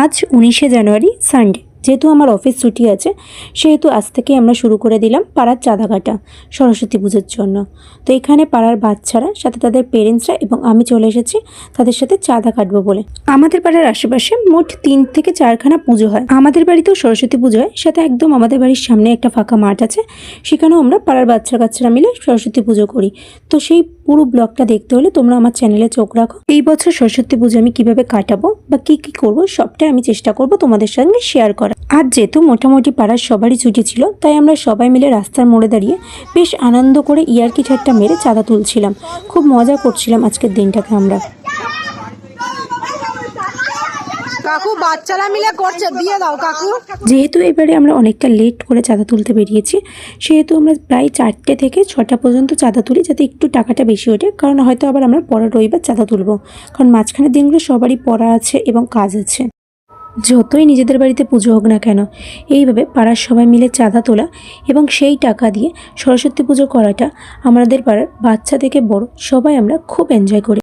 আজ 19শে জানুয়ারি সানডে। যেহেতু আমার অফিস ছুটি আছে সেহেতু আজ থেকে আমরা শুরু করে দিলাম পাড়ার চাঁদা কাটা সরস্বতী পুজোর জন্য। তো এখানে পাড়ার বাচ্চারা সাথে তাদের পেরেন্টসরা এবং আমি চলে এসেছি তাদের সাথে চাঁদা কাটবো বলে। আমাদের পাড়ার আশেপাশে মোট 3 থেকে 4খানা পুজো হয়। আমাদের বাড়িতেও সরস্বতী পুজো হয়, সেটা একদম আমাদের বাড়ির সামনে একটা ফাঁকা মাঠ আছে, সেখানেও আমরা পাড়ার কাচ্চারা মিলে সরস্বতী পুজো করি। তো সেই পুরো ব্লগটা দেখতে হলে তোমরা আমার চ্যানেলে চোখ রাখো। এই বছর সরস্বতী পুজো আমি কিভাবে কাটাবো বা কি করবো সবটাই আমি চেষ্টা করবো তোমাদের সঙ্গে শেয়ার করা। আর যেহেতু মোটামুটি পাড়ার সবারই ছুটি ছিল, তাই আমরা সবাই মিলে রাস্তার মোড়ে দাঁড়িয়ে বেশ আনন্দ করে ইয়ার্কি ঠাট্টা মেরে চাঁদা তুলছিলাম। খুব মজা করছিলাম আজকের দিনটাকে আমরা। কাকু বাচ্চারা মিলে করছে, দিয়ে দাও কাকু। যেহেতু এবারে আমরা অনেকটা লেট করে চাঁদা তুলতে বেরিয়েছি, সেহেতু আমরা প্রায় 4টে থেকে 6টা পর্যন্ত চাঁদা তুলি, যাতে একটু টাকাটা বেশি ওঠে। কারণ হয়তো আবার আমরা পরের রবিবার চাঁদা তুলবো, কারণ মাঝখানের দিনগুলো সবারই পড়া আছে এবং কাজ আছে। যতই নিজেদের বাড়িতে পুজো হোক না কেন, এইভাবে পাড়ার সবাই মিলে চাঁদা তোলা এবং সেই টাকা দিয়ে সরস্বতী পুজো করাটা আমাদের পাড়ার বাচ্চা থেকে বড় সবাই আমরা খুব এনজয় করি।